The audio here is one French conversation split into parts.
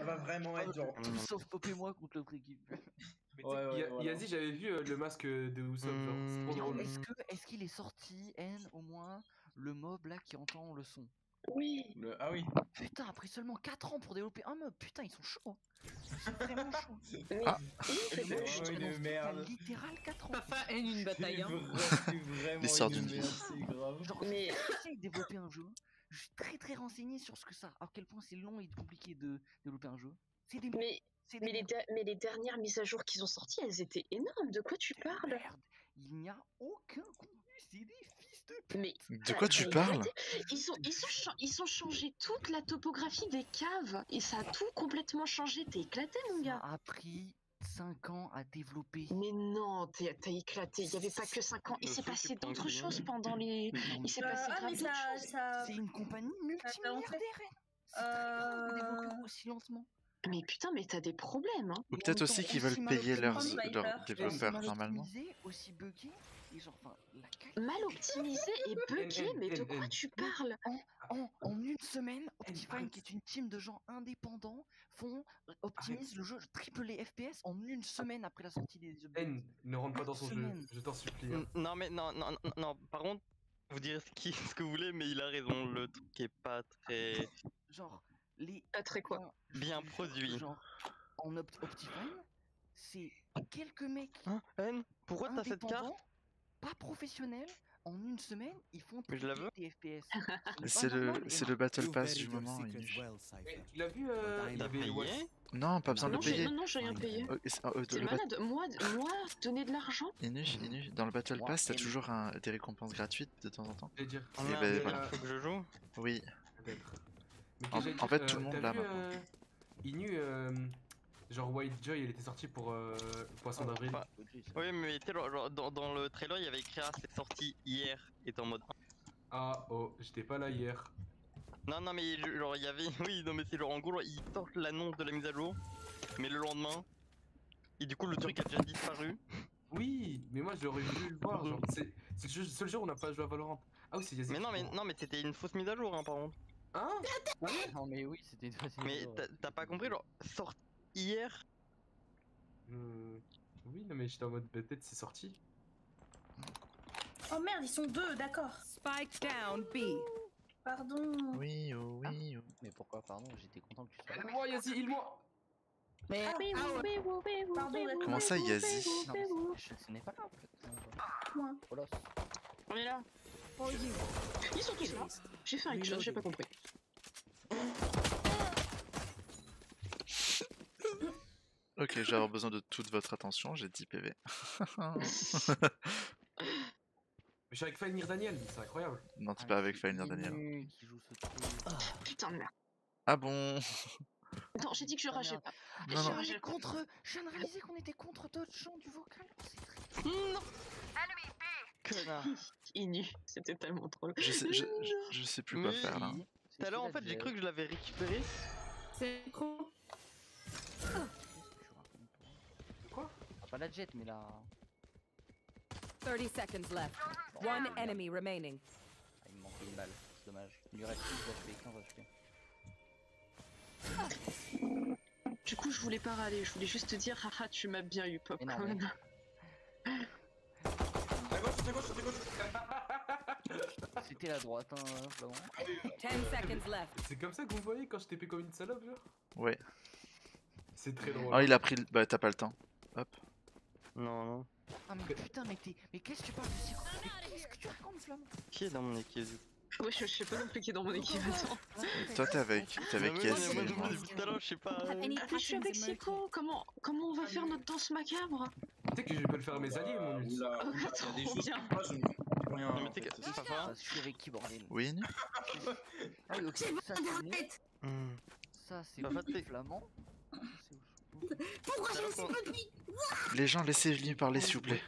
va vraiment être genre. Tout sauf Pop et moi contre l'autre équipe. Mais Yazi, j'avais vu le masque de Usopp, genre, c'est trop drôle. Est-ce qu'il est sorti, N, au moins, le mob là qui entend le son? Oui. Ah oui. Putain, après seulement 4 ans pour développer un mob, putain, ils sont chauds. Ils sont vraiment chauds. Mais Ah. Le mec, vraiment je une pense qu'il merde. a littéral 4 ans. Papa N une bataille. Hein. C'est vraiment L'histoire d'une merde, vie. c'est grave. Genre, Mais- j'essaie de développer un jeu. Je suis très renseigné sur ce que ça. À quel point c'est long et compliqué de développer un jeu. C'est des. Mais c'est des mais les dernières mises à jour qu'ils ont sorties, elles étaient énormes. De quoi tu parles? merde. Il n'y a aucun contenu. C'est des fils de pute. Mais De quoi tu t'as parles? éclaté. Ils ont changé toute la topographie des caves et ça a tout complètement changé. T'es éclaté, mon Ça gars. a pris 5 ans à développer. Mais non, t'as éclaté. Il n'y avait pas que 5 ans. Il s'est passé d'autres choses pendant les. Il s'est passé grave mais d'autres choses. C'est une compagnie multimilliardaire. C'est très grave de développer aussi lentement. Mais putain, mais t'as des problèmes, hein. Ou Et peut-être en aussi étant qu'ils aussi veulent mal payer leurs optimisé, développeurs mal normalement. optimisé, aussi buggé, et genre, enfin, la qualité. Mal optimisé et buggé, mais de quoi tu parles? En une semaine, Optifine, qui est une team de gens indépendants, optimisent le jeu, triple les FPS en une semaine après la sortie des updates. N, ne rentre pas dans son jeu, Semaine. je t'en supplie. hein. Non mais non, par contre, vous direz ce que vous voulez, mais il a raison, le truc est pas très Genre, les. Pas très quoi. enfin, bien je jure que produit. Genre, en Optifine, c'est quelques mecs Hein, N, pourquoi t'as cette carte? indépendants, pas professionnels, en une semaine, ils font Mais je la tripler veux. des FPS. Ce C'est n'est pas normal, le et Battle Pass du moment. Inush. Tu l'as vu, il T'as avait payé? Non, pas besoin de Non, le j'ai payer. rien payé. T'es Le malade. Moi, donner de l'argent? Inush, dans le Battle Moi, Pass, t'as M. toujours des récompenses gratuites de temps en temps. Je vais dire. Oh Eh merde, ben, voilà. faut que je joue. Oui. Peut-être. Mais En- que j'allais en dire, fait, tout le monde t'as l'a vu, maintenant. Inu, genre White Joy, elle était sortie pour Poisson d'avril. Enfin, oui, mais tu sais, genre, dans le trailer, il y avait écrit ah, c'est sorti hier, et t'es en mode. Ah oh, j'étais pas là hier. Non, mais genre, il y avait. Oui, non, mais c'est genre en gros, ils sortent l'annonce de la mise à jour, mais le lendemain. Et du coup, le truc a déjà disparu. Oui, mais moi j'aurais voulu le voir. Genre, c'est le seul jour où on n'a pas joué à Valorant. Ah oui, c'est Yazid. Mais non, mais c'était une fausse mise à jour, hein, par contre. Hein? Non, mais oui, c'était une facile. Mais t'as pas compris, genre, sorti hier. Oui, non, mais j'étais en mode peut-être c'est sorti. Oh merde, ils sont deux, d'accord. Spike down B. Pardon. Oui, oh, oui, oh. Mais pourquoi, pardon, j'étais content que tu sois là. Aide-moi, Yazid, il-moi! Mais pardon, Comment ça, Yazi? Non, mais ce n'est pas là en fait. Moi. Voilà. On est là. Ils sont tous là. J'ai fait un headshot, j'ai pas compris. Ok, je vais avoir besoin de toute votre attention, j'ai 10 PV. Mais je suis avec Fanny Daniel, c'est incroyable. Non, t'es pas avec Falnir Daniel. Qui joue ce truc. Putain de merde. Ah bon? Non, j'ai dit que je rageais pas. Non, non. Je viens de réaliser qu'on était contre d'autres gens du vocal. C'est très. Non. Connard. Inu, c'était tellement drôle. Je sais plus quoi Mais faire là. Tout à l'heure, en fait, j'ai cru que je l'avais récupéré. C'est con. Quoi? Ah, pas la jet, mais la. 30 seconds left. One enemy remaining. Ah, il me manquait une balle, c'est dommage. Il lui reste 15 HP. Du coup, je voulais pas râler, je voulais juste te dire, haha, tu m'as bien eu, Mais non, Popcorn. C'est à gauche. C'était la droite, hein, Flamand. 10 seconds left. C'est comme ça que vous me voyez quand je TP comme une salope, genre? Ouais. C'est très drôle. Oh, il a pris le. Bah, t'as pas le temps. Hop. Non. Ah, mais putain, mais qu'est-ce que tu parles de psycho? Mais qu'est-ce que tu racontes, Flamand? Qui est dans mon équipe? Ouais, je sais pas non plus qui est dans mon équipe, attends. Toi, t'es avec Moi, Yazi. moi, moi. depuis tout à l'heure, je sais pas. Je suis avec Psycho, comment on va faire notre danse macabre? Tu sais que je vais pas le faire à mes alliés, mon nul. Oh, Il y a des trop choses bien. que moi je ne comprends rien. Non, mais en t'es fait. que. Papa. Je suis avec qui, bordel? Oui, Inu? Ah oui, ok, ça c'est bon. Ça c'est Bah, bon, t'es- Flamand. Ça, c'est Pourquoi Tout à je l'heure, suis quand- pas lui? Les gens, laissez-lui parler, s'il vous plaît.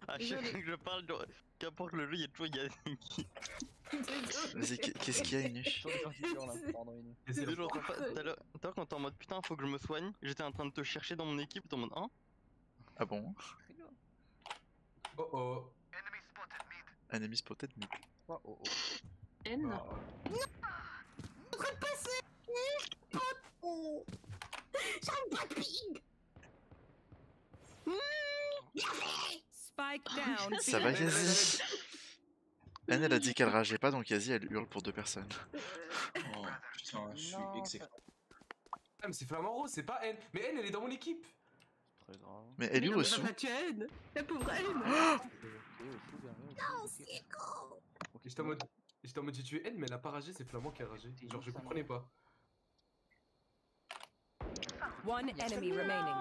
À chaque fois que je parle, genre, qu'importe le jeu, il y a toujours Yazi qui. Vas-y, qu'est-ce qu'il y a, Inu? Sur les gens qui hurlent, là, pardon, Inu. Et c'est Mais genre, tout à l'heure, quand t'es en mode putain, faut que je me soigne, j'étais en train de te chercher dans mon équipe, t'es en mode hein. Ah bon? Oh oh. Enemy spotted mid. Oh, oh, oh. N. Ah. Spike down. Ça va, Yazi? Anne, elle a dit qu'elle rageait pas, donc Yazi, elle hurle pour 2 personnes. Oh putain, je suis Non, exécrable. Ah, mais c'est Flamant Rose, c'est pas N. Mais N, elle est dans mon équipe. Très grave. Mais elle est où, Osu? Tu as haine. La pauvre haine. Ok, j'étais en mode j'ai tué N, mais elle a pas ragé, c'est Flamand qui a ragé. Genre, je comprenais pas. One enemy remaining.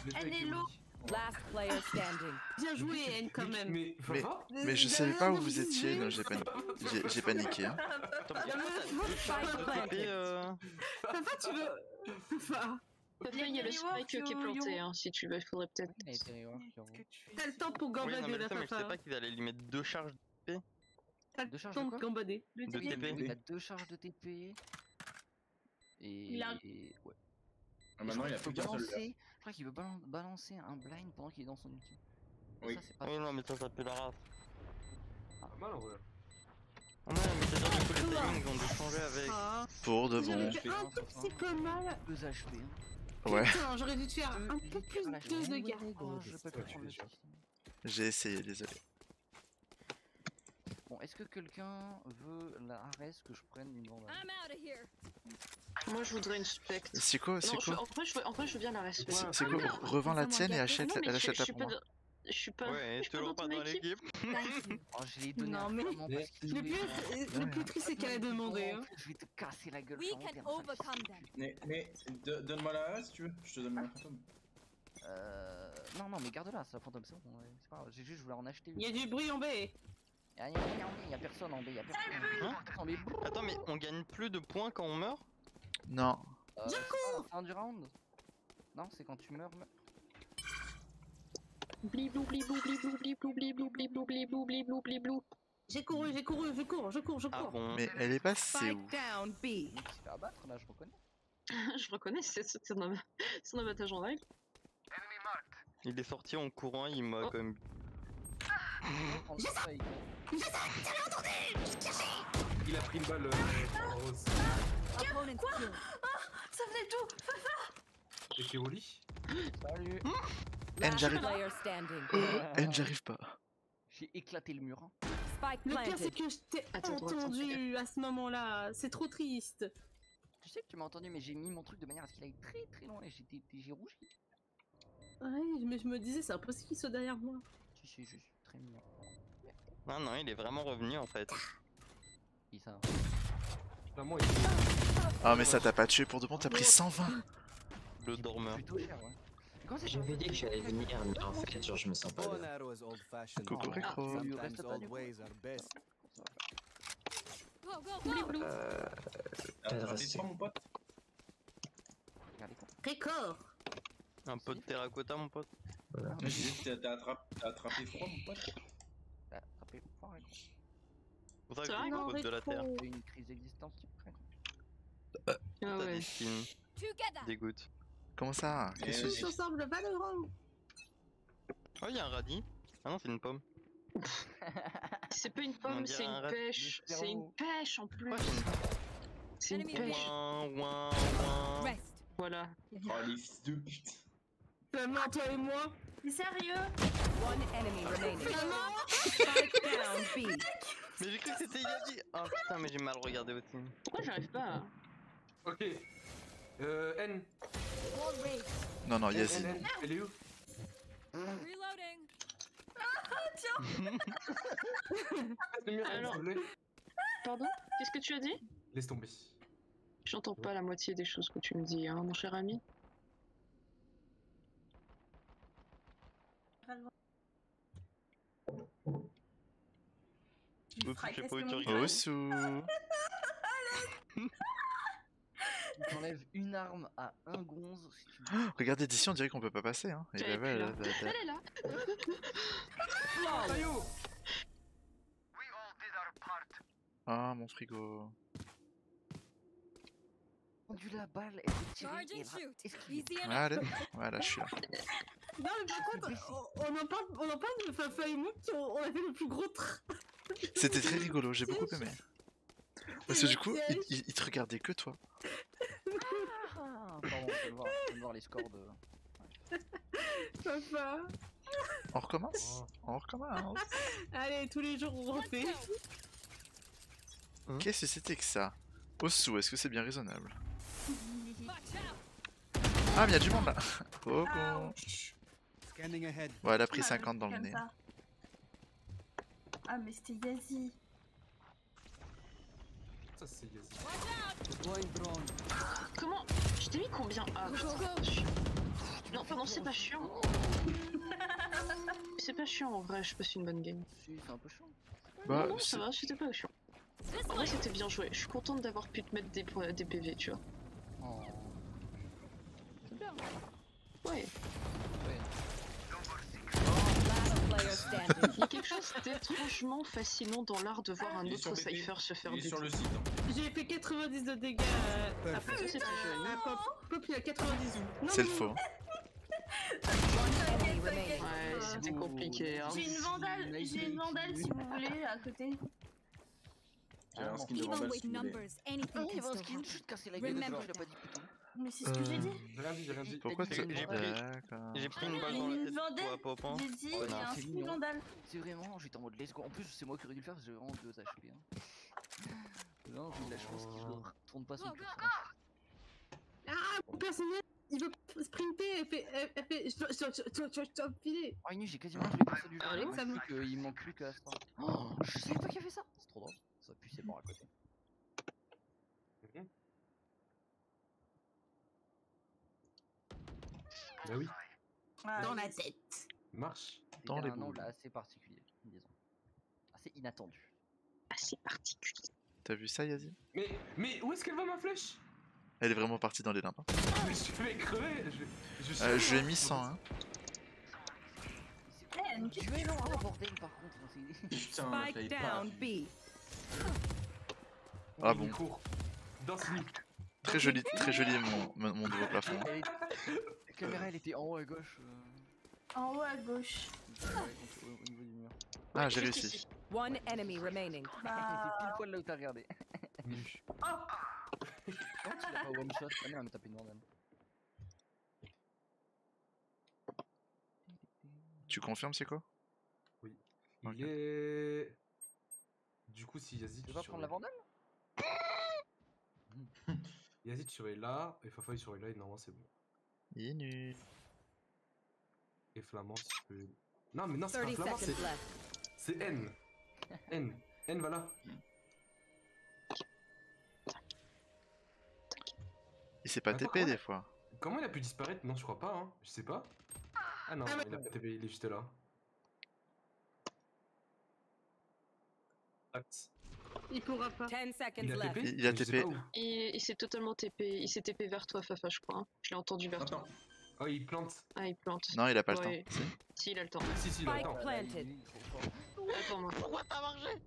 Je l'ai fait Elle avec est Emily. low. Last player standing. Bien joué, haine, quand même. Mais, Mais- Fafa Mais je savais pas où vous étiez, non, j'ai paniqué. Hein. Attends, mais Spike planted. Papa, tu veux. Papa. Il y a le spike qui est planté, hein, si tu veux, il faudrait peut-être. Il a été rework, Yoro. T'as le temps pour Oui, non, gambader mais là, ça, mais je sais papa. pas qu'ils allaient lui mettre 2 charges. T'as Deux le charges temps de de quoi gambader. De Oui, TP. il a 2 charges de TP. Et. Il a- Ouais. Ah, maintenant, il a plus qu'un seul. Je crois qu'il veut balancer un blind pendant qu'il est dans son ulti. Oui. Ça, c'est pas Oui, non, mais ça pue la race. Pas mal en vrai. Ah ouais, mais c'est-à-dire du coup, les timings vont de changer avec. Ah. Pour de bon. J'avais je fait fais un tout petit peu mal. 2 HP. Hein. Ouais, Putain, j'aurais dû te faire un peu plus Voilà, de j'ai dégâts. Oh, je peux Ouais, pas tu prendre le l'es sûr. système. j'ai essayé, désolé. Bon, est-ce que quelqu'un veut la Ares que je prenne une bandage? out of here. Moi, je voudrais une spectre. C'est quoi? C'est Non, quoi? en vrai, je veux bien la respect. C'est quoi? Revends la tienne et achète, Non, mais elle achète la je suis pour pas moi. dans- je suis pas. Ouais, je suis toujours pas dans l'équipe. Oh, je l'ai donné Non, à mais- Flamand parce qu'il Le voulait- plus triste, c'est qu'elle a demandé. Hein. Je vais te casser la gueule. We Flamand, can t'es un sale overcome fils. them. Mais donne-moi la race si tu veux, je te donne mon fantôme. Non, mais garde-la, c'est la fantôme, c'est bon. Ouais, c'est pas grave, j'ai juste, je voulais en acheter une. Il y a du bruit en baie. Y'a personne en B, y'a personne. Hein En B. Attends, mais on gagne plus de points quand on meurt? Non. C'est pas la fin du round. Non, c'est quand tu meurs. Bliblou, bliblou, bliblou, bliblou, bliblou, bliblou, bliblou, bliblou, bliblou. J'ai couru, je cours. Ah bon? Mais elle est passée Spike où? down B. Il se fait abattre là, je reconnais. Je reconnais, c'est son avantage en règle. Il est sorti en courant, il m'a Oh. quand même. Il a pris une balle en rose. Opponent kill. Ça faisait tout. Et t'es au lit? Salut. N, Last j'arrive. player standing. N, j'arrive pas. J'ai éclaté le mur. Hein. Spike Le pire, c'est planted. que je t'ai Attends, entendu à ce moment-là. C'est trop triste. Tu sais que tu m'as entendu, mais j'ai mis mon truc de manière à ce qu'il aille très très loin et j'ai rougi. Ouais, mais je me disais, c'est impossible qu'il soit derrière moi. Si, je suis très mignon. Non, non, il est vraiment revenu en fait. Qui ça? Flamand, il est. Ah, mais ça t'a pas tué pour de bon, t'as pris 120. Le dormeur. Plutôt cher, ouais. Mais comment ça J'avais dit que j'allais venir, mais en fait, genre, je me sens pas bien. Coucou, Récro. tu restes pas du coup. Go, go, go. T'as T'as adressé. pas mon pote? Regardez quoi. Record. Un peu de terracotta, mon pote. Mais j'ai dit que t'as attrapé froid mon pote. T'as attrapé fort, Récro. C'est pour ça que C'est je vrai, vous pose de la terre. T'as eu une crise d'existence, Récro. Ah T'as ouais. des skins. Together. Dégoûte. Comment ça? Et- Qu'est-ce que Tous ensemble, Valorant. Oh, il y a un radis. Ah non, c'est une pomme. C'est pas une On pomme, dirait c'est un une rat- pêche. des C'est une cerveaux. pêche en plus. Ouais, c'est une C'est une Enemy pêche. ouin. Rest. Voilà. Oh les fils de pute. Flamand, toi et moi. T'es sérieux? One enemy remaining. Flamand. Spike down B. Mais j'ai cru que c'était Yazi. Oh putain, mais j'ai mal regardé aussi. Pourquoi j'arrive pas à... Ok. N. Non, non, Yazi. N, elle est où? Reloading. Alors- S'il vous plaît. Pardon? Qu'est-ce que tu as dit? Laisse tomber. J'entends pas la moitié des choses que tu me dis, hein, mon cher ami. Oups, je sais pas où tu rigoles. Osu. T'enlèves une arme à un gonze si tu Regardez d'ici, on dirait qu'on peut pas passer. Hein. Et J'avais bah, plus bah, là. bah, bah. Elle est là. Ah, mon frigo. rendu la balle, elle s'est tirée Charge et and elle a shoot. esquivé. Easy enough. Allez, voilà, je suis là. Non, mais par contre, on en parle de Fafa et moi qui on a fait le plus gros C'était très rigolo, j'ai beaucoup aimé. Parce que du coup, il te regardait que toi. Ah, pardon. Je viens de voir les scores de. Papa. On recommence? On recommence. Allez, tous les jours on refait. Qu'est-ce que c'était que ça? Osu, est-ce que c'est bien raisonnable? Ah, mais y'a du monde là. Oh con. Ouais, elle a pris 50 dans le nez. Ah, mais c'était Yazi. Ça, c'est Yazi. Comment? Je t'ai mis combien? Ah, non, pardon, c'est pas chiant. C'est pas chiant en vrai, je passe une bonne game. Si, c'est un peu chiant. Bah, Non, ça va, c'était pas chiant. En vrai, c'était bien joué. Je suis contente d'avoir pu te mettre des PV, tu vois. Oh. C'est bien. Ouais. Player standing. Il y a quelque chose d'étrangement fascinant dans l'art de voir un Il est autre sur BP. cypher se faire Il est des sur le site. Hein. J'ai fait 90 de dégâts. Ça, c'est très joli. Pop, Pop, il a 90. Non, c'est le non, faux. Enemy remaining. Ouais, c'était compliqué. Hein. J'ai une vandale si vous voulez à côté. J'ai un skin de Even Vandal with si vous voulez. numbers, Ah, anything il y can avait un still skin, je happen. suis cassé la gueule, Remember je l'ai pas dit plus tôt. Mais c'est ce que j'ai dit. J'ai rien dit, j'ai rien dit. Pourquoi tu... J'ai pris- D'accord. J'ai pris une balle Il y a dans la une tête vandale. toi, Pop. Hein. J'ai dit, Oh, il y non, a un c'est skin mignon. vandale. C'est vraiment, j'étais en mode let's go. En plus, c'est moi qui aurais dû le faire parce que j'ai vraiment 2 HP. Hein. Non, j'ai eu la chance qu'il ne tourne pas son cul. Ah, mon personnage, il veut sprinter. Elle fait. Je dois filer. Oh, Inu, j'ai quasiment tous les persos du jeu. Allez, Il manque plus qu'à ça. Oh, je savais pas qu'il y avait ça. C'est trop drôle. Ça pue, c'est bon à côté. Bah oui, Ah, Dans la yes. tête. marche. Dans C'était les un nom boules. là assez particulier, disons. Assez inattendu. Assez particulier. T'as vu ça, Yazi? Mais où est-ce qu'elle va ma flèche? Elle est vraiment partie dans les limbes. Hein. Mais je vais crever. Je lui ai mis 100, hein. Duel en oh, bordel par contre. Putain, je l'avais Spike pas. down B. Ah bon. Il court. Dans ce lit. Très joli mon nouveau plafond. La caméra elle était en haut à gauche. En haut à gauche. Au niveau du mur. Ah, j'ai juste réussi. ici. One enemy remaining. C'est pile Bah. poil là où t'as regardé. Nu. Comment tu l'as pas one shot? Ah non, elle m'a tapé une vandale. Tu confirmes, c'est quoi? Oui. Ok. Il est. Du coup, si Yazid. Tu vas prendre la vandale? Yazid, tu surveilles là. Et Fafa, il surveille là. Et normalement, c'est bon. Inu. Et Flamand, si tu peux. Non, mais non, c'est 30 pas Flamand, seconds c'est. left. C'est N. N. N, va là. Il s'est pas Attends, TP comment des fois. Comment il a pu disparaître? Non, je crois pas, hein. Je sais pas. Ah non, Ah, mais- il a pas TP, il est juste là. Acte. Il pourra pas. 10 seconds Il a left. TP? Il a Mais je sais TP. pas où. Il s'est totalement TP. Il s'est TP vers toi, Fafa, je crois. Hein. Je l'ai entendu vers toi. Attends, Oh, il plante. Ah, il plante. Non, il a pas le Ouais. temps. Si. Si, il a le temps. Si, là, Spike attends. planted. Attends-moi. Pourquoi ça a marché?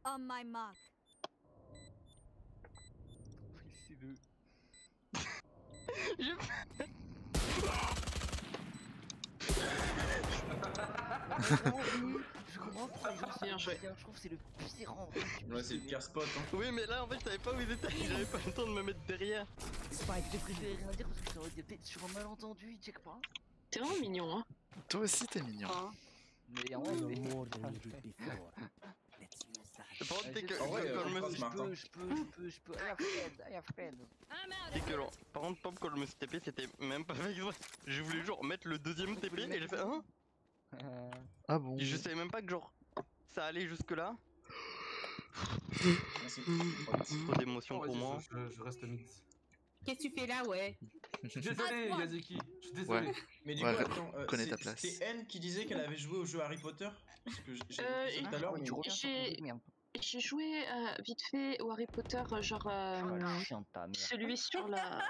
On my mark. C'est le. Je comprends pourquoi les gens Bien sont joué. bien, je trouve que c'est le pire endroit. ouais, c'est le pire spot. Hein. Oui, mais là en fait, je savais pas où ils étaient. J'avais pas le temps de me mettre derrière. J'ai préféré rien dire parce que ça aurait été peut-être sur un malentendu, il check pas. T'es vraiment mignon, hein. Toi aussi, t'es mignon. Mais en vrai, Le problème, c'est que En vrai, quand je me Pop, suis. Martin. je peux. I have Fred. I'm out C'est of que here. genre, par contre, Pop, quand je me suis TP, c'était même pas fait exprès. Je voulais genre mettre le deuxième TP et j'ai fait hein. Ah bon? Et je savais même pas que genre ça allait jusque là. Merci. Trop d'émotions Oh, pour vas-y, moi. je reste mid. Qu'est-ce que tu fais là, ouais? Je suis désolé, Yaziki. Je suis désolé. Ouais. Mais du Ouais, coup, attends, connais ta place. c'est elle qui disait qu'elle avait joué au jeu Harry Potter? Parce que j'ai vu ça tout à l'heure. Tu mais- reviens sur ton j'ai- jeu de merde. J'ai joué vite fait au Harry Potter, genre Ah, le chien de ta mère. celui sur la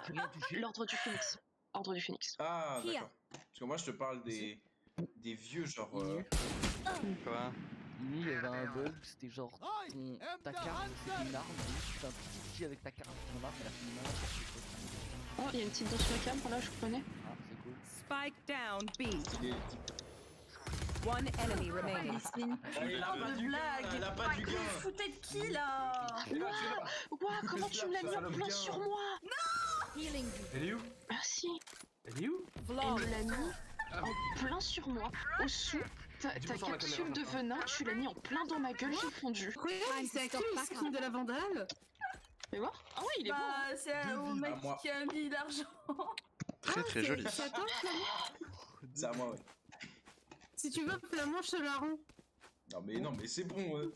l'ordre du Phénix. Ordre du Phénix. Ah, Here. d'accord. Parce que moi, je te parle des vieux, genre. Quoi? Il y avait un bug, c'était genre ta carte c'est une arme, tu fais un petit outil avec ta carte, ton arme elle a fait une arme. Oh, il y a une petite danse sur la cam, là, je connais. Ah, c'est cool. Spike down B. des- One enemy remaining. C'est une Elle a pas de du gain, blague. elle a pas du Vous gain. vous foutez de qui là? Ouah, comment tu me l'as mis en plein sur moi? Healing you. Elle est où? Merci. Elle est où? Elle me l'a mis en plein sur moi. Au sous, ta 10% la capsule de caméra, venin, tu l'as mis en plein dans ma gueule, j'ai fondu. Ouais, c'est à qui le skin de la Vandale? Mais voir? Ah ouais, il est beau. Bah, c'est au mec à moi. qui a mis l'argent. Très joli. C'est à toi, Flamand. C'est à moi, ouais. Si tu veux, Flamand, je te la rends. Non, mais c'est bon.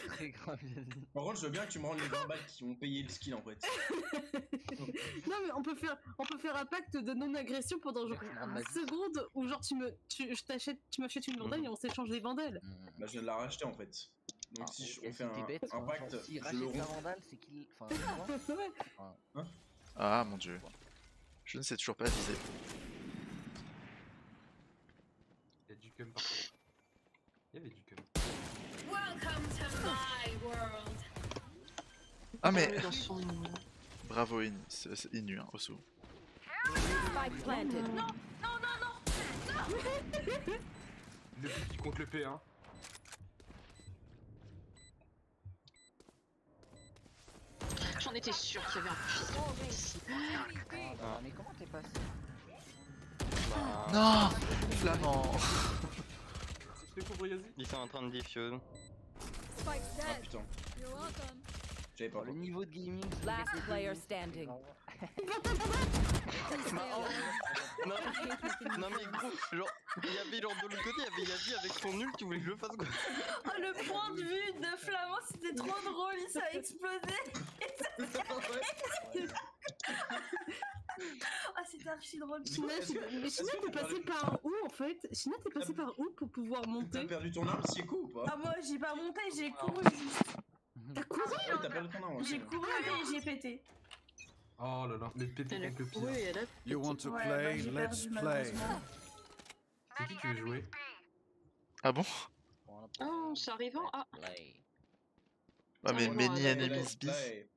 Très grave, Yannick. Par contre, je veux bien que tu me rendes les 20 balles qui ont payé le skill en fait. Non, mais on peut faire un pacte de non-agression pendant genre Tu me rends ma une vie. seconde où genre tu m'achètes une vandale et on s'échange les vandales. Bah, je viens de la racheter en fait. Donc, si on fait un pacte, S'il je le rachète la romps. vandale, c'est qu'il. Enfin, Ouais. Ah mon dieu. Je ne sais toujours pas viser. Il y a du cum par contre. Il y avait du cum. Welcome to my world. Ah mais Dans son... bravo Inu, c'est Inu hein, Osu. Spike planted. Non, non, non, non. Le but qui compte le P, hein. J'en étais sûre qu'il y avait un fils. mais comment t'es passé? Non, Flamand. Je découvre Yazi. Ils sont en train de diffuse. Spike's Ah dead. putain, You're welcome. j'avais pas. Le niveau de gaming. Last player standing. Non, non mais gros, genre, il y avait genre de l'autre côté, il y avait Yazi avec son nul, tu voulais que je le fasse quoi? Oh, le point de vue de Flamand, c'était trop drôle, ça a explosé. Ah, c'était archi drôle. China, mais China, t'es passé par où en fait? China, t'es passé par où pour pouvoir T'as monter? perdu ton arme, c'est cool ou pas? Ah, moi, j'ai pas monté, j'ai couru juste. T'as couru? Ouais, t'as perdu ton arme aussi. J'ai couru et j'ai pété. Oh là là, mais pété Elle a contre le couru pire. et elle a... You want to Ouais, play? bah, j'ai Let's perdu, play. malheureusement. C'est qui veut jouer? Ah bon? Oh, c'est arrivant. Ah, Ah mais bon, many allez, enemies B. Ouais.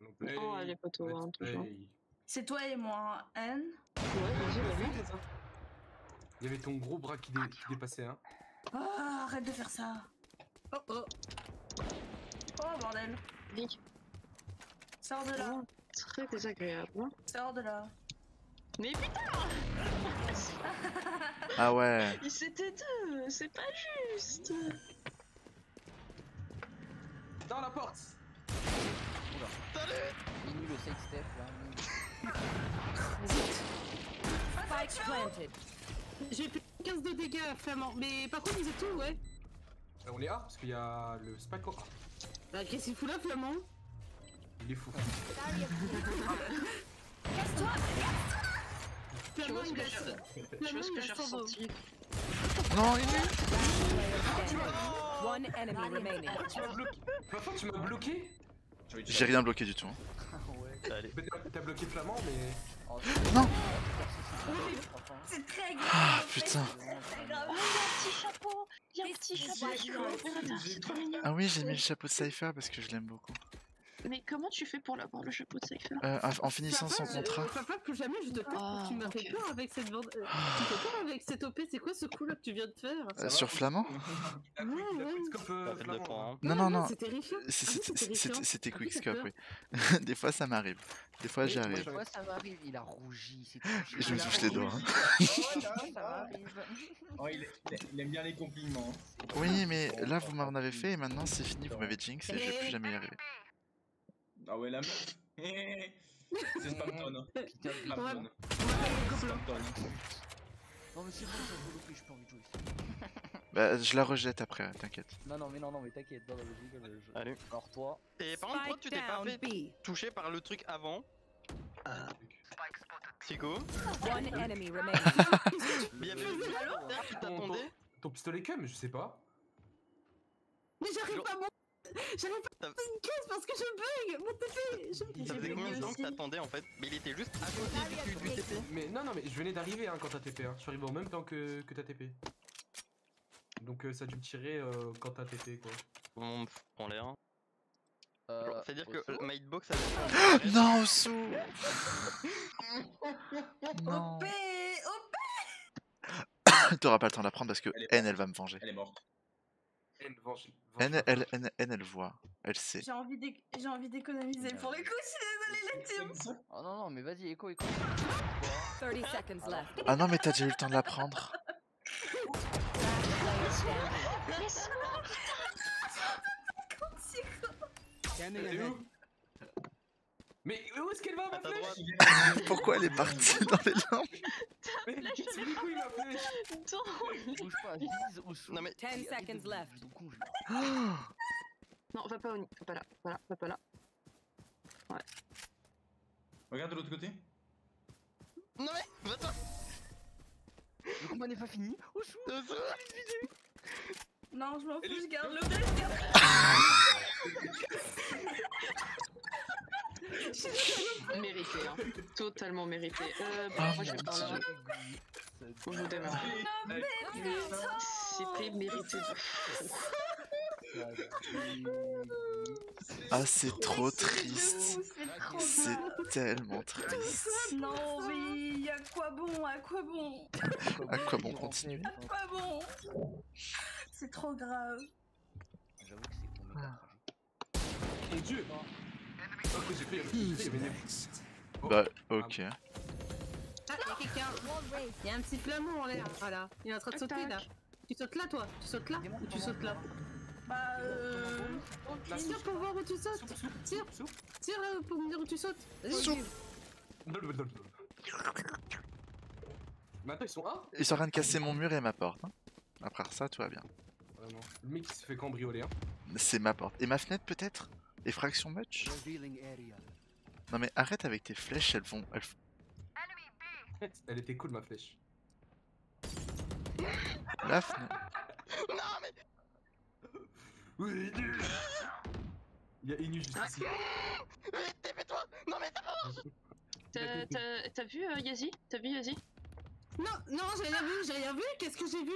Donc, play, oh, elle est poteau, hein, let's toujours. play. C'est toi et moi, N. Ouais, vas-y. Il y avait ton gros bras qui dépassait, hein. Ah, arrête de faire ça. Oh oh. Oh, bordel. Vic. Sors de là. Très désagréable. Hein. Sors de là. Mais putain, Ah ouais. ils étaient deux, c'est pas juste. Dans la porte! Inu le side step là. Spike planted. J'ai fait 15 de dégâts, Flamand. Mais par contre, vous êtes où, ouais? On est A parce qu'il y a le spike en A. Bah, qu'est-ce qu'il fout là, Flamand? Il est fou. Tu vois Flamand, ce il que a j'ai Flamand, il a 100 ressenti? Non Inu. One enemy remaining. Tu m'as bloqué. Flamand, tu m'as bloqué? J'ai rien bloqué du tout. Hein. Allez. Mais t'as bloqué Flamand, mais. Non. C'est très grave. Ah putain. C'est grave. Oh, il y a un petit chapeau. Il y a un petit chapeau sur l'opérateur, c'est trop mignon. Ah oui, j'ai mis le chapeau de Cypher parce que je l'aime beaucoup. Mais comment tu fais pour l'avoir, le chapeau de Cypher? En finissant son contrat. Papa, plus jamais je te tape. Ah, Tu m'as fait ok. peur avec cette bande. Tu fais peur avec cette OP. C'est quoi ce coup là que tu viens de faire? Sur Flamand? Il a quickscope Ça fait de Flamand. point, hein. Non non non. C'est terrifiant. C'était Ah, quickscope peur. oui. Des fois ça m'arrive. Des fois Oui, j'y moi, arrive. Des fois ça m'arrive, il a rougi, c'est tout. Je me touche les doigts. Hein. Ça m'arrive. Oh, il aime bien les compliments. Oui mais là vous m'en avez fait et maintenant c'est fini, vous m'avez jinx et je vais plus jamais y arriver. Ah ouais, la meuf. C'est Spamton. Putain, Spamton. Spamton. Non mais c'est bon, ça joue le j'ai pas envie de jouer. Bah je la rejette après, t'inquiète. Non mais t'inquiète, non, je rigole. Allez. Alors toi. Et par contre, pourquoi tu t'es pas down fait B. toucher par le truc avant? Chico? One enemy remaining. Mais il y avait le mec qui t'attendait? Ton pistolet cum, je sais pas. Mais j'arrive Genre- pas à monter. J'arrive pas à monter une case parce que je bug. Mon TP. Ça faisait combien de temps que t'attendais en fait? Mais il était juste à côté du TP. Mais non, mais je venais d'arriver hein, quand t'as TP. Hein. Je suis arrivé en même temps que t'as TP. Donc ça a dû me tirer quand t'as TP quoi. On prend l'air. C'est-à-dire que ma hitbox Non Osu. Non. OP. OP. t'aura pas le temps d'apprendre parce que N, elle va me venger. Elle est morte. N, elle voit. Elle sait. J'ai envie d'économiser pour les coups, je suis désolée, la team. Oh non, non, mais vas-y, Echo. 30 seconds left. Ah non, mais t'as déjà eu le temps de l'apprendre. Mais où est-ce qu'elle va, ma flèche? Pourquoi elle est partie dans les lampes? Mais c'est du coup, il a flèche. Bouge pas, vise ou sous. Non mais 10 seconds left. Non, va pas là. Voilà, va pas là. Ouais. Regarde de l'autre côté. non mais va-t'en. Le combat n'est pas fini. Au chou. Non, je m'en fous, je garde le blé, Mérité, hein. Totalement mérité. Ah, moi je vais par là. Faut que je vous démarre. C'était mérité de fou. Ah, c'est trop triste. C'est tellement triste. Non, mais à quoi bon? À quoi bon? À quoi bon continuer? À quoi bon? C'est trop grave. J'avoue que c'est pour méga tragique. Mon dieu! Oh, j'ai cru, il y avait une... Bah, ok. Ah, y'a quelqu'un. Y'a un petit flamand en l'air. Voilà. Il est en train de sauter là. Tu sautes là, toi? Tu sautes là ou tu sautes là? Bah, Tire pour voir où tu sautes. Tire. Tire là pour me dire où tu sautes. Vas-y. Mais attends, ils sont un? Ils sont en train de casser mon mur et ma porte. Hein. Après ça, tout va bien. Vraiment. Le mec qui se fait cambrioler, hein. C'est ma porte. Et ma fenêtre peut-être? Et fraction much? Non mais arrête avec tes flèches, elles vont... Elle était cool, ma flèche. La fenêtre... Non mais Oui, il y a Inu juste ici. Fais-toi. Non mais ça va. T'as vu Yazi? T'as vu Yazi? Non, j'ai rien vu. Qu'est-ce que j'ai vu?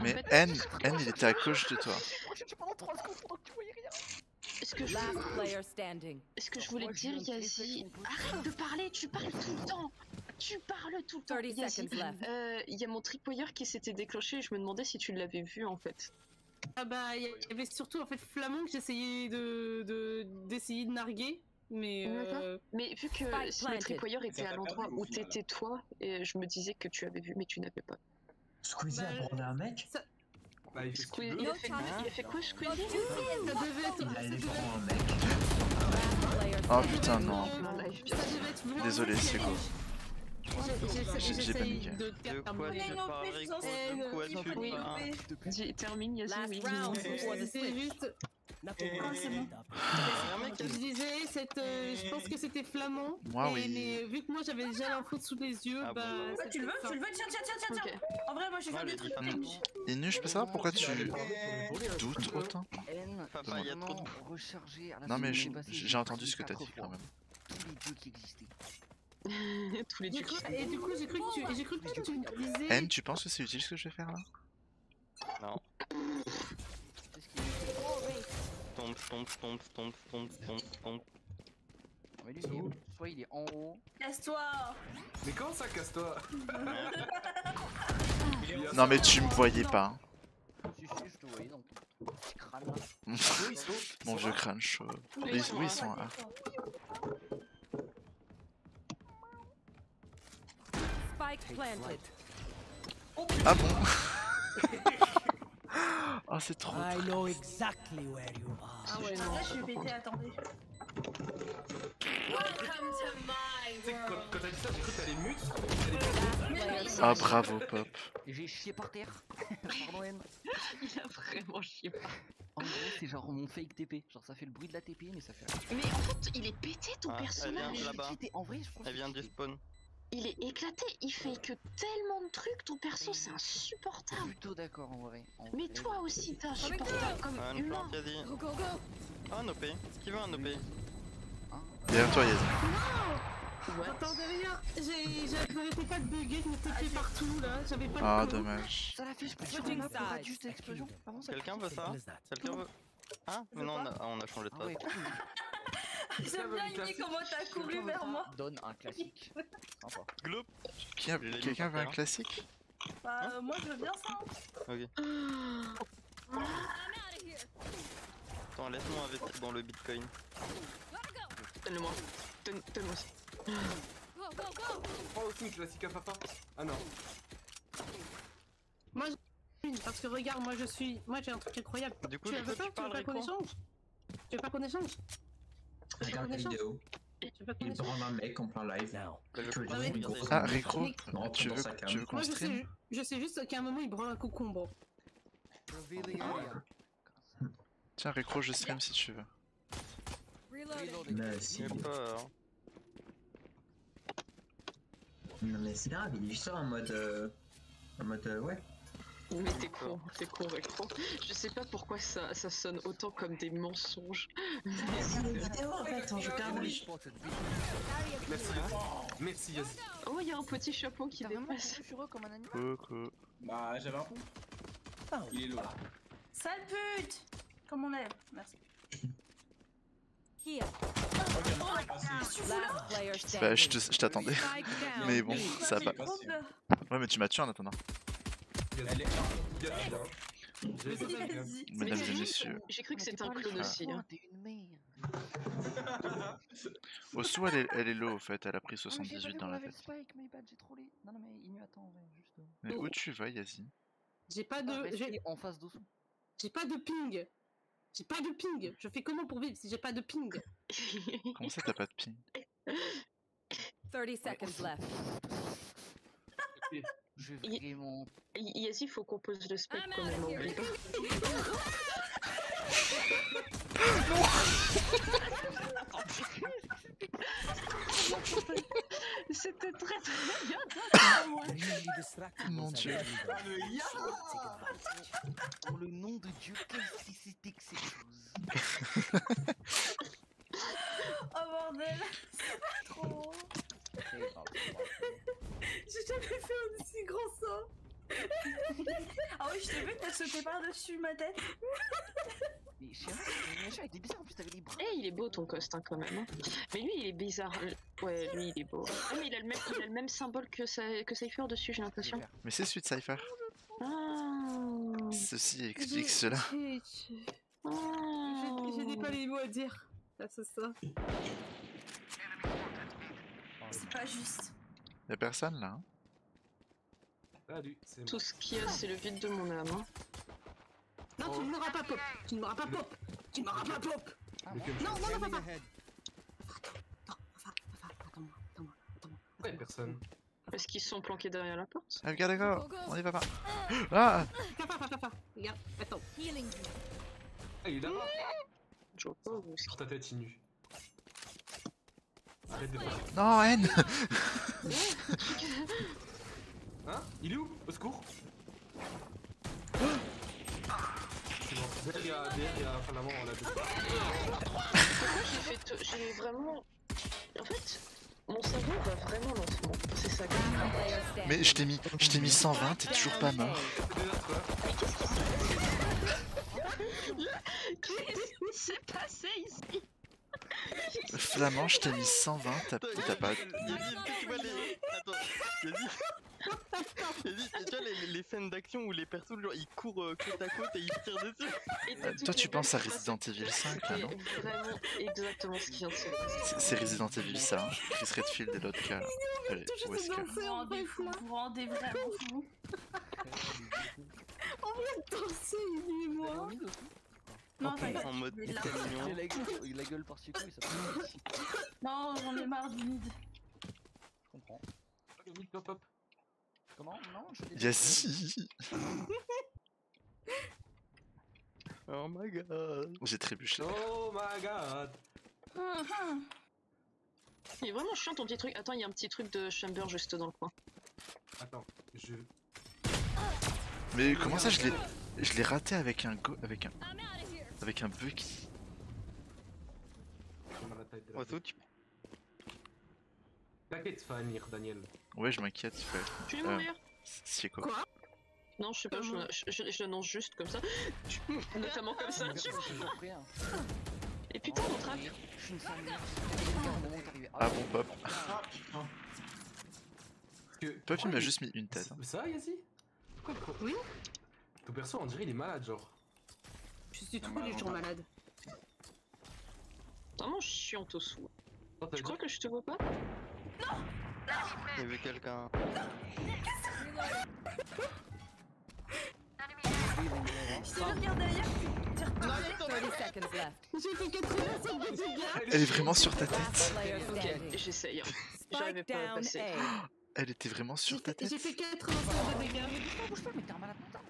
Mais en fait, N, il était à gauche de toi. Ce que je Last player standing. Ce que je voulais te dire, Yazi, arrête de parler, tu parles tout le temps. Tu parles tout le temps. 30 Yazi, seconds left. il y a mon tripwire qui s'était déclenché et je me demandais si tu l'avais vu en fait. Ah bah, il y avait surtout en fait Flamand que j'essayais d'essayer de narguer. Mais Mais vu que le tripwire était à l'endroit où t'étais toi, et je me disais que tu avais vu, mais tu n'avais pas. Squeezie a brûlé un mec? Bah, il fait ce qu'il veut. Il a fait quoi, Squeezie? Il a électron un mec. Oh putain, non. Désolé, Désolé, c'est go. J'ai paniqué. de quoi tu parles? De quoi tu parles? Termine, Yazi, oui. Last round before the c'est switch. juste. c'est bon. Je disais, je pense que c'était Flamand. Moi, oui. Mais vu que moi j'avais déjà l'info sous les yeux, Ah bah. bon. Tu le veux? Tiens. Ok. En vrai, moi, j'ai fait des trucs techniques. Inu, je peux savoir pourquoi tu doutes autant? N, Papa, il y a trop de- vraiment rechargé à la Non fin mais du j'ai passé, j'ai entendu ce que quatre t'as dit fois. quand même. Tous les dieux qui existaient. Tous les dieux qui sont. Et du coup, j'ai cru que tu me disais. N, tu penses que c'est utile ce que je vais faire là? Non. Qu'est-ce qu'il est Tombe. Non, mais lui, soit il est en haut. Casse-toi. Mais comment ça, casse-toi? Non mais tu me voyais pas. Si, je te voyais dans ton petit crâne là. Hein. Mon vieux crâne chaud. Oui, ils sont à A. Spike planted. Ah bon? Oh c'est trop I triste. know exactly where you are. Ah ouais, non. Là, je suis pété, attendez. Tu sais, quand t'as dit ça, j'ai cru que t'allais mute. Ah bravo Pop. J'ai chié par terre. Pardon N. Il a vraiment chié pas. En gros, c'est genre mon fake TP. Genre ça fait le bruit de la TP, mais ça fait rien. Mais en fait, il est pété ton Ah, elle personnage. vient là-bas. En vrai, je pense Elle vient du spawn. Il est éclaté, il fait que tellement de trucs, ton perso c'est insupportable. plutôt d'accord en vrai. Mais toi aussi t'es insupportable comme Ah, une humain. plante, Yazi. Ah, un OP. Qui veut un OP? Derrière toi Yazi. J'entendais rien. J'arrêtais pas de bugger, je me tapais partout là. J'avais pas Ah le temps. dommage. Ça l'a fait, je peux sur la map pour être juste l'explosion. Avant ça. Quelqu'un veut ça? Quelqu'un veut? Ah, mais non, on a changé de Ah ouais, tasse. cool. J'aime bien Imi comment t'as couru vers moi. Donne un classique. Sympa. Gloop. Quelqu'un veut un classique? Bah, moi je veux bien ça. Ok. Attends, laisse-moi investir dans le bitcoin. Donne-le-moi. Donne-moi ça. Prends aussi une classique à papa. Ah non. Moi, parce que regarde, moi j'ai un truc incroyable. Du coup, Tu la veux pas? Tu veux parles pas qu'on Rico? échange? Tu veux pas qu'on échange? Regarde la vidéo. Tu veux pas qu'on Il échange? branle un mec en plein live. Ah, Rico, tu veux qu'on Moi stream? je sais juste qu'à un moment il branle un concombre. Tiens, Rico, je stream si tu veux. Mais si. Non mais c'est grave, il est juste en mode ouais. Mais t'es con, Rico. Je sais pas pourquoi ça sonne autant comme des mensonges. C'est une vidéo en fait, on joue carrément. Merci Yazi. Oh, il y a un petit chapeau qui T'as vraiment dépasse. couru sur eux comme un animal? Coucou. Bah, j'avais un pont. Il est lourd. Sale pute. Comme on lève. Merci. Here. Last player Bah, standing. je t'attendais. Mais bon, ça va. Ouais, mais tu m'as tué en attendant. Elle est Mesdames et messieurs. J'ai cru que c'était un clone aussi. Hein. T'es une merde. Osu, elle est low au fait, elle a pris Ah, mais j'ai pas 78 vu dans qu'on la avait le tête. spike, my bad, j'ai trollé. Non, non, mais il nous attend, ouais, juste. Mais où tu vas, Yazi? J'ai pas Ah, de. restez en face d'Osu. J'ai pas de ping. J'ai pas de ping. Je fais comment pour vivre si j'ai pas de ping? Comment ça, t'as pas de ping? 30 seconds left. Je vais vraiment. Yazi, faut qu'on pose le spec quand même. Oublie pas. C'était très bien. Mon dieu. Pour le nom de Dieu, qu'est-ce que c'était que cette chose? Oh bordel. Trop. J'ai jamais fait un aussi grand saut. Ah oui, je t'ai vu, t'as sauté par-dessus ma tête. Mais Chérie, il était bizarre, en plus t'avais les bras. Eh, il est beau ton costume quand même. Hein. Mais lui, il est bizarre. Ouais, lui, il est beau. Ah, mais il a le même symbole que Cypher dessus, j'ai l'impression. Mais c'est celui de Cypher. Ah. Ceci explique cela. Je n'ai pas les mots à dire. Ah, c'est ça. C'est pas juste. Y'a personne là, hein? Salut, c'est Tout ce qu'il y a, c'est le vide de mon âme. Hein. Non, tu ne m'auras pas pop. Tu ne m'auras pas pop. Tu ne m'auras pas pop. Non, papa. Attends-moi. Ouais, personne. Est-ce qu'ils sont planqués derrière la porte? Ah, regarde, d'accord, on y va pas. Ah! Papa. Regarde, attends. Ah, il est là-bas. Je vois pas où Sur ta tête, il nu. Arrête de faire. Non, N! Hein? Il est où? Au secours? C'est bon. Derrière, enfin l'avant, on l'a deux. J'ai vraiment... En fait, mon cerveau va vraiment lentement. C'est ça que... Mais je t'ai mis 120, t'es toujours pas mort. Qu'est-ce qui s'est passé ici? Flamand, je t'ai mis 120, t'as pas... Yazi, tu vois les... Attends, Yazi, tu vois les scènes d'action où les persos, genre, ils courent côte à côte et ils se tirent dessus. Toi, tu penses à Resident Evil 5, là, non? C'est vraiment exactement ce qui vient de se passer. C'est Resident Evil, ça, hein? Chris Redfield et l'autre gars, là. Allez, Wesker. Vous vous rendez vraiment fou. En vrai, danser, lui et moi. Non, Ok. t'inquiète, En mode je vais là. hyper mignon. La gueule par-ci coup, ça peut. Non, j'en ai marre du mid. Je comprends. Hop. Comment? Non, je l'ai Yazi! Oh my god. J'ai trébuché. Oh my god. Il est vraiment chiant ton petit truc. Attends, il y a un petit truc de chamber juste dans le coin. Attends, je... Mais comment ça, je l'ai raté avec un Bucky? Oiseau, tu... T'inquiète, ça va venir, Daniel. Ouais, je m'inquiète, frère. Tu veux mourir? C'est quoi? Quoi? Non, je sais pas, je l'annonce juste comme ça. Notamment comme ça. Et putain, mon track. Je suis une sale. Ah bon, Pop. Ah putain. Pop, il m'a juste mis une tête. hein. Ça, Yazi? Pourquoi? Oui. Ton perso, on dirait il est malade, genre. Je suis tous les jours malade. Vraiment chiant au sou. Non, Tu crois que je te vois pas? Il y avait quelqu'un. Je te regarde derrière, tu repartais. 30 seconds left. J'ai fait 85 de dégâts. Elle est vraiment sur ta tête. Player Ok, standing. j'essaye. Hein. J'arrivais Spike pas à down passer. A. Elle était vraiment sur ta tête. J'ai fait 85 de dégâts. Bouge pas, mais t'es un malade mental.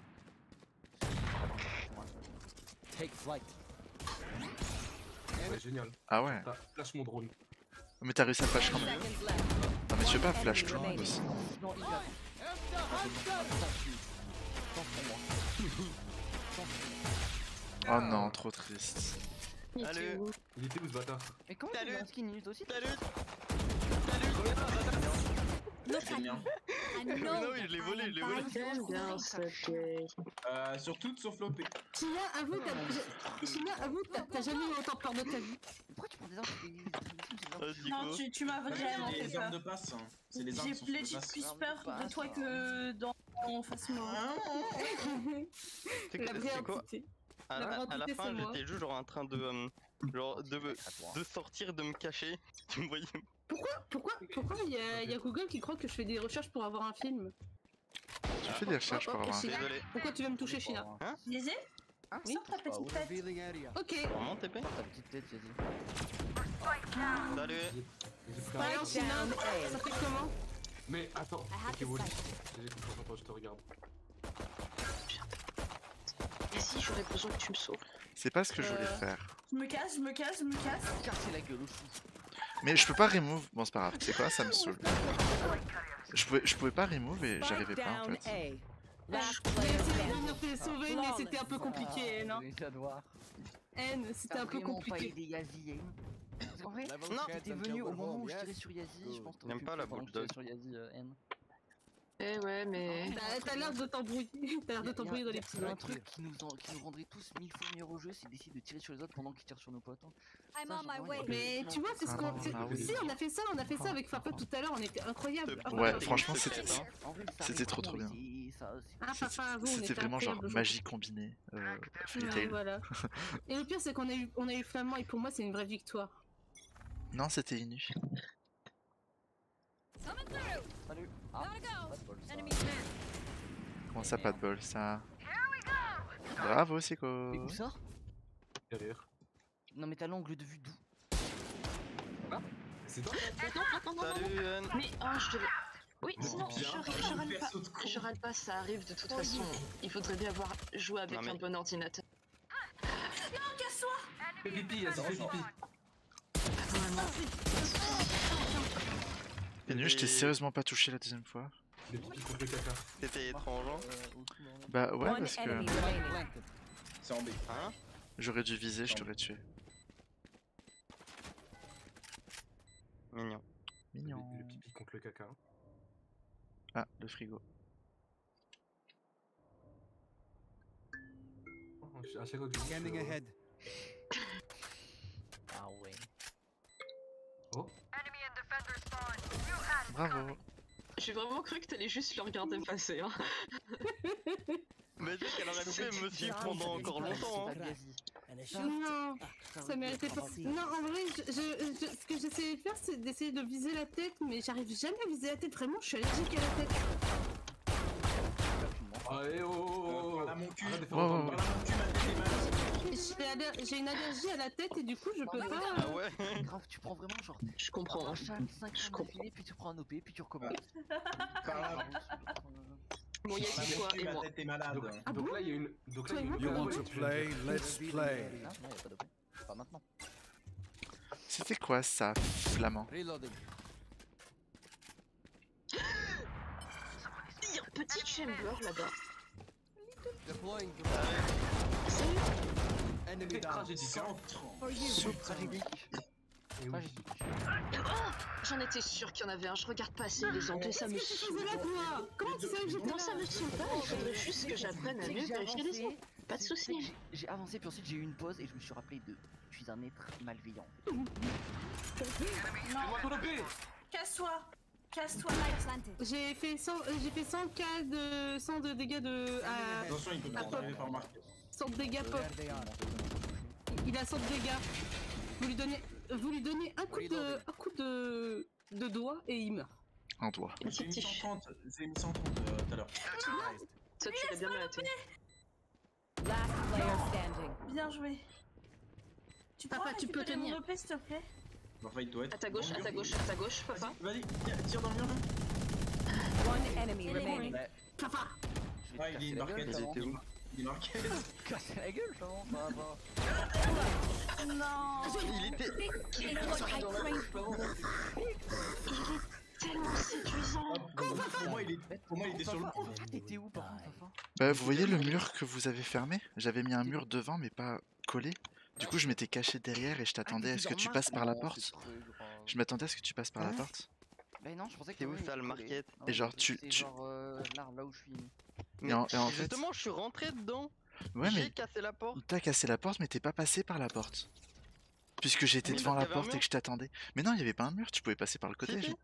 Take flight. Ouais, génial. Ah ouais. Lâche mon drone. Mais t'as réussi à flash quand même. Seconds left. Non mais tu veux pas flash tout le monde remaining. aussi. Non, il a. Oh non, trop triste. Il était Allez. où? Il était où ce bâtard? Mais comment Salut. tu en skin inut aussi? Salut. C'est bien. Mais non, oui, je l'ai volé, je l'ai volé. J'aime bien cette game. Sur toutes sauf l'OP. China, avoue, t'as jamais eu autant peur de ta vie. Pourquoi tu prends des armes Non, tu m'as vraiment C'est fait les armes peur. de passe. Hein. C'est les armes J'ai sauf de legit passe. plus peur de toi que dans Face Moi. C'est La vraie c'est quoi? entité. À La la entité, fin, c'est moi. j'étais juste genre en train de de sortir, de me cacher. Tu me voyais? Pourquoi il y a Google qui croit que je fais des recherches pour avoir un film? Tu fais des recherches pour avoir un... China, Désolé. pourquoi tu veux me toucher, China? Hein? Lisez? Oui. Sors ta petite tête. Ok. Vraiment TP? Ta petite tête, j'ai dit. Salut. J'ai pris un Alors, Spike China, down A. ça fait comment? Mais attends, I have ok the Wally, spike. j'ai confiance en toi, je te regarde. Et si j'aurais besoin que tu me sauves? C'est pas ce que je voulais faire. Je me casse. Casser la gueule au fou. Mais je peux pas remove. Bon, c'est pas grave. C'est quoi? Ça me saoule. Je pouvais pas remove et j'arrivais Spike pas en down fait. A. Last player On a standing. fait sauver, mais c'était un peu compliqué, non? N, c'était un peu Vraiment pas compliqué. aidé Yazi, hein. Parce qu'en vrai, Non. t'étais venu au moment où je tirais sur Yazi, je pense que t'aurais J'aime pu pas le la faire pendant que je bulldog. tirais sur Yazi, N. Eh ouais, mais. T'as l'air de t'embrouiller. T'as l'air de t'embrouiller dans les petits Il y a un trucs. truc qui nous rendrait tous 1000 fois meilleurs au jeu, c'est d'essayer de tirer sur les autres pendant qu'ils tirent sur nos potes. hein. I'm Ça, on my genre, way. ouais, Mais tu vois, c'est ce Ah qu'on. non, c'est- ah oui. Si, on a fait ça avec Farfa tout à l'heure, on était incroyable. Ah, Ouais, Farfa, franchement, c'est c'était... ça. En vrai, ça C'était arrive trop, trop vraiment, bien. mais Ah, Farfa, avoue, on C'était était vraiment genre incroyable. magie combinée. Fairy Ouais, Tail. voilà. Et le pire, c'est qu'on a eu Flamand, et pour moi, c'est une vraie victoire. Non, c'était Inu. Salut. Ah, pas de bol, ça. Comment ça, pas de bol, ça? Bravo, Siko. Mais où ça? Derrière. Non mais t'as l'angle de vue d'où? C'est toi? Non. Salut Anne. Mais oh, je devais. Oui, Bon, sinon, bien. je râle pas. Perso de con. Je râle pas, ça arrive de toute façon. Il faudrait bien avoir joué avec Non, mais- un bon ordinateur. Fais pipi, Yazi, fais pipi. Inu, je t'ai sérieusement pas touché la deuxième fois. Le pipi contre le caca. C'était étrange. Bah ouais, One parce que enemy remaining. C'est en B. Hein? j'aurais dû viser, je t'aurais tué. Mignon. Mignon. Le pipi contre le caca. Ah, le frigo. À chaque fois que je Scanning ahead. Ah ouais. Oh, Bravo. J'ai vraiment cru que t'allais juste le regarder passer. Hein. Mais dis qu'elle aurait pu me suivre pendant encore longtemps. Hein. And a shot. Non, ça méritait pas. Non, en vrai, ce que j'essayais de faire, c'est d'essayer de viser la tête, mais j'arrive jamais à viser la tête. Vraiment, je suis allergique à la tête. allez, oh, Par là, mon cul. Arrête de faire Wow. autant de Par là, mon cul, ma tête est malade. J'ai une allergie à la tête et du coup, je peux Ah pas. ouais? Grave, tu prends vraiment genre Je comprends. un chat 5 Je comprends. puis tu prends un OP, puis tu recommences. Par là, Bon, il y a ma dit quoi et ma moi. tête est malade. Ah Donc bon là, il y a une. Donc là, il y a une. You want to Tu viens de play? dire. Let's play. Non, y'a pas d'OP. Pas maintenant. C'était quoi ça, flamand? Reloading. Il y a un petit chamber là-bas. Deploying. Enemy Ah, down. j'ai dit ça. For you. Soupe tragique. Et oui. J'en étais sûre qu'il y en avait un, je regarde pas assez les angles, ça me Qu'est-ce que tu saoule. faisais là, toi? Comment tu savais que j'étais Non, ça me saoule pas, il faudrait juste que j'apprenne à mieux vérifier les angles. Pas de soucis. J'ai avancé, puis ensuite j'ai eu une pause et je me suis rappelé de. Je suis un être malveillant. Fais-moi ton OP. Casse-toi. Casse-toi, Mike. J'ai fait 100 k de 100 de dégâts de. Attention, il peut à pas pop. faire remarquer. 100 de dégâts pop. There they are. Il a 100 de dégâts. Vous lui donnez un coup de doigt et il meurt. Un doigt. J'ai mis 130 tout à l'heure. Ça, tu l'as bien mérité. Last player standing. Bien joué. Tu peux, Papa, tu peux récupérer tenir. mon OP, s'il te plaît? Enfin, il doit être. À ta gauche, dans à le ta mur. gauche, à ta gauche, papa. Vas-y, tire dans le mur là. One enemy remaining. Papa. Ah, il est une marquette. Ils étaient où? Il est marquette. Casser la gueule, ça va. Non. Il était. Tellement séduisant. Pour moi, il était sur le pont. T'étais où par contre, Fafa? Bah, vous voyez le mur que vous avez fermé? J'avais mis un mur devant, mais pas collé. Du coup, je m'étais caché derrière et je t'attendais à ce que tu passes par la porte. Je m'attendais à ce que tu passes par la porte. Bah non, je pensais que T'es où, t'avais ça, le collé. market? Non, Et genre, c'est tu- genre là où je suis. Mais en fait- justement, je suis rentré dedans. Ouais, J'ai mais cassé la porte. t'as cassé la porte, mais t'es pas passé par la porte. Puisque j'étais Oui, devant parce la qu'il y avait un porte et mur. que je t'attendais. Mais non, il y avait pas un mur, tu pouvais passer par le côté. Si, si.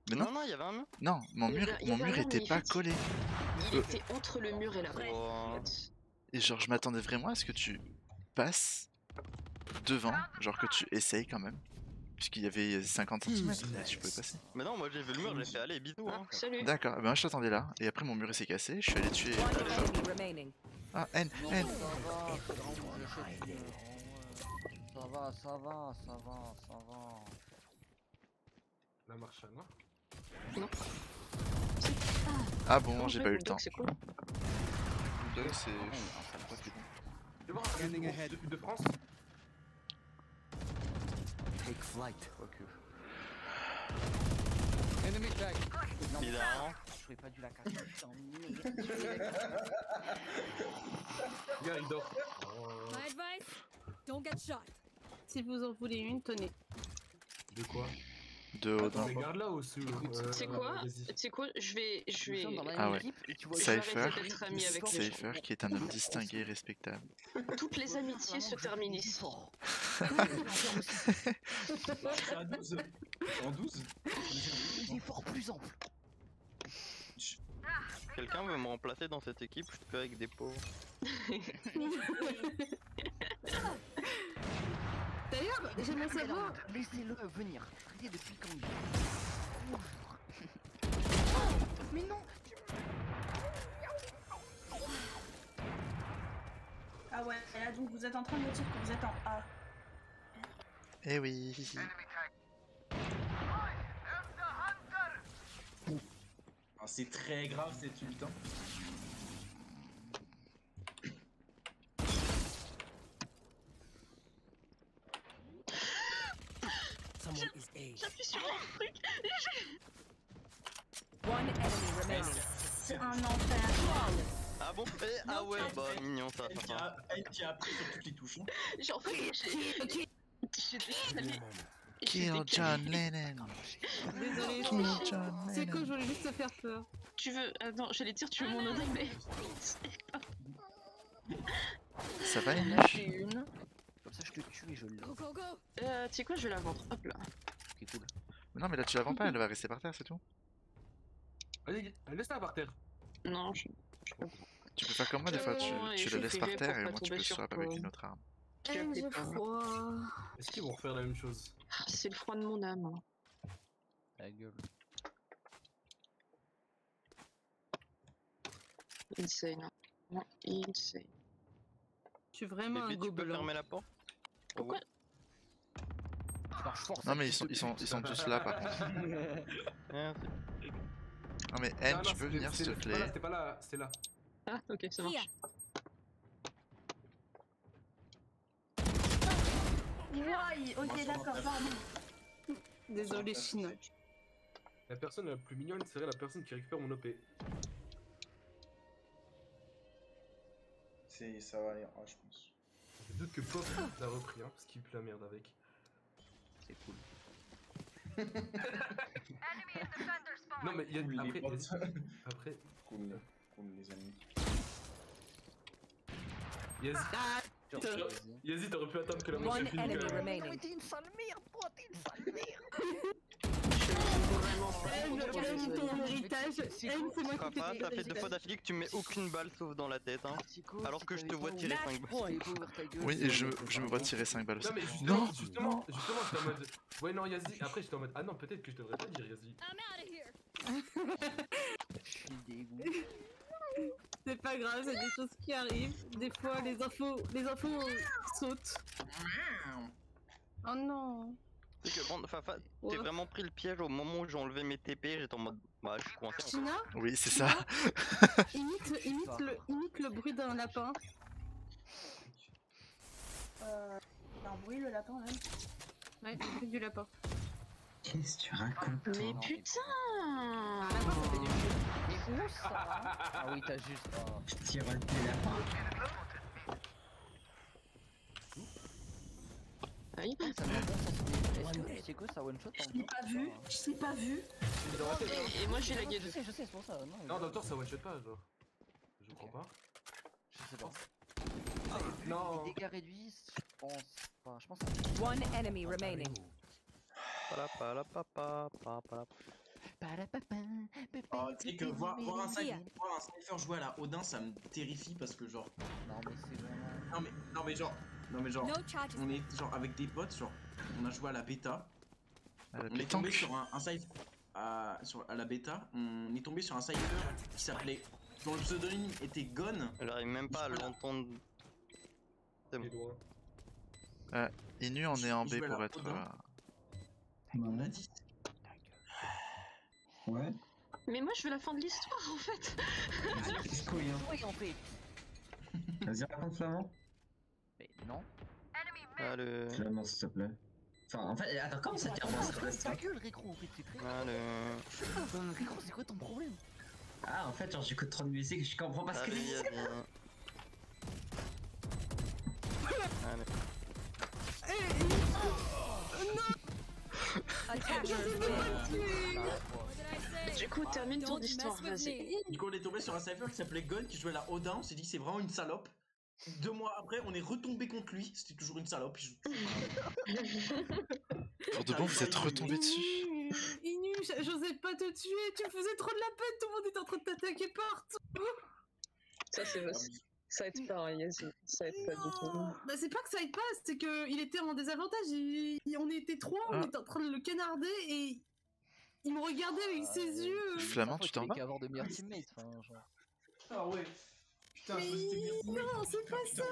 Mais Non, non, non, il y avait un mur. non, mon Il y mur, avait- il y mon avait un mur mur, était mais pas effectivement- collé. Il était entre le mur et la porte. Oh. Et genre, je m'attendais vraiment à ce que tu passes devant, genre que tu essayes quand même. Puisqu'il y avait 50 cm, tu pouvais passer. Mais non, moi j'ai vu le mur, j'ai fait allez, bisous. Hein. Salut. D'accord, ben moi je t'attendais là, et après mon mur il s'est cassé, je suis allé tuer. One enemy remaining. Ah, N. Ça va. La marche à noir. Ah bon, j'ai pas eu le temps. C'est cool. Bulldog, c'est. Tu vois, Scanning ahead. de France. Take flight. Quoique. Enemy tag. Non, Bizarre. j'aurais pas dû la casser, putain, merde. Regarde, il dort. My advice, don't get shot. Si vous en voulez une, tenez. De quoi? De haut Attends, d'un. mais garde là au sous. C'est quoi? Vas-y. C'est quoi? Je vais. Ah ouais. Cypher, arrêter d'être ami avec les gens. Cypher qui est un homme distingué et respectable. Toutes les amitiés se terminent ici. C'est à 12. En 12. Des efforts plus amples. Quelqu'un veut me remplacer dans cette équipe, je suis que avec des pauvres. D'ailleurs, j'aimerais savoir. Laissez-le venir. Arrêtez de piquer comme Mais non. Ah ouais, là donc vous êtes en train de me dire que vous êtes en A. Eh oui. Ah, c'est très grave cette ult. Hein. Someone is A. J'appuie sur un truc. One enemy remaining. C'est un enfer. Ah bon? Ah ouais, bah mignon ça. Elle qui a appris sur toutes les touches. Hein. Genre, en fait, j'ai décalé. Kill John Lennon. Désolé, Kill John c'est quoi, je Lennon. voulais juste te faire peur. Tu veux. Non, j'allais dire, tu veux mon odeur, mais. Ça va, J'en ai Amy? acheté une. Comme ça, je te tue et je l'ai. Go, go, go. Tu sais quoi, je vais la vendre. Hop là. Ok, cool. Non, mais là tu la vends pas, elle va rester par terre, c'est tout. Vas-y, laisse-la par terre. Non, Tu peux faire comme moi, des fois, Ouais, tu je le laisses par ferai terre pour et pas moi tu tomber peux sur swap toi. avec une autre arme. J'ai froid. Est-ce qu'ils vont refaire la même chose? C'est le froid de mon âme. Hein. La gueule. Insane. Hein. Non, insane. Je suis vraiment un Bébé, tu peux gobelin. fermer la porte? Pourquoi? Non, mais ils sont tous là par contre. Non, mais N, tu peux venir s'il te plaît. C'était pas là, c'était là. Ah, ok, ça marche. Ouais, ok, d'accord, pardon. Désolé, China. La personne la plus mignonne serait la personne qui récupère mon OP. Ça va aller, je pense. Je doute que Pop l'a repris, hein, parce qu'il pue la merde avec. C'est cool. Non, mais il y a. Cool, les Après. potes. Après. Cool les amis. Yazid, t'aurais pu attendre que la manche One ait fini. enemy quand même. remaining. T'es une sale merde, toi, t'es une sale merde. Aime ton héritage. Aime, c'est moi qui Rafa, t'ai t'as fait 2 fois d'affilée que tu mets aucune balle sauf dans la tête, hein. Alors que je te vois tirer 5 balles. Oui, et je me vois tirer 5 balles aussi. Non, mais Non. justement, j'étais en mode. Ouais, non, Yazid. Après, j'étais en mode. Ah non, peut-être que je devrais pas dire Yazid. I'm out of here. Je suis dégoût. C'est pas grave, c'est des choses qui arrivent. Des fois, les infos sautent. Oh non. C'est que bon, Fafa, Ouais. t'es vraiment pris le piège au moment où j'ai enlevé mes TP, j'étais en mode. Bah, je suis coincé. en fait. China, Oui, c'est ça. imite le bruit d'un lapin. C'est un bruit le lapin là. Ouais, le bruit du lapin. Qu'est-ce que tu racontes? Mais toi putain. Un lapin, ça fait du bruit. Mais où ça? Ah oui, t'as juste. Je tire le lapin. Oui. Ça me rend est-ce que c'est quoi ça one shot? Je l'ai pas vu, je l'ai pas vu. Et moi j'ai lagué Je deux. sais, c'est pour ça. Non, Docteur, ça one shot pas, genre. Je crois pas. Je sais pas. Non. Les dégâts réduits, je pense. Enfin, je pense. One enemy remaining. Oh, tu sais que voir un cypher jouer à la Odin, ça me terrifie parce que genre. Non mais c'est vraiment. Non mais genre. No charges. On est genre avec des potes, genre. On a joué à la bêta. À la On est tombé pétanque. sur un cypher. À la bêta, on est tombé sur un cypher qui s'appelait. Dont le pseudonyme était Gone. J'arrive même pas à l'entendre. C'est bon. Inu en est en B Jouer à la pour être. Odin. On a dit. Ouais. Mais moi je veux la fin de l'histoire en fait. Qu'est-ce qu'on y a? Oui, en fait. Vas-y, raconte Flamand. Mais non. Ah le. Flamand, s'il te plaît. Enfin, en fait, attends, comment ça tire Ta gueule, Récro, en fait, c'est très. Ah le. Récro, c'est quoi ton problème? Ah, en fait, genre, j'écoute trop de musique, je comprends pas ce que Allez, tu dis. allez. Allez. Du coup, termine ton histoire, vas-y. Du coup, on est tombé sur un cypher qui s'appelait Gone qui jouait à la Odin. On s'est dit, c'est vraiment une salope. 2 mois après, on est retombé contre lui. C'était toujours une salope. Pour de bon, vous êtes retombé dessus. Inu, j'osais pas te tuer, tu me faisais trop de la peine, tout le monde était en train de t'attaquer partout. Ça c'est ça aide pas, Yazid. Ça aide pas du tout. Bah c'est pas que ça aide pas, c'est que il était en désavantage, on était 3, on était en train de le canarder et il me regardait avec ses yeux. Flamand, tu t'en vas? Il avoir de meilleurs teammates, enfin, genre. Ah ouais. Putain, Mais non, c'est pas ça.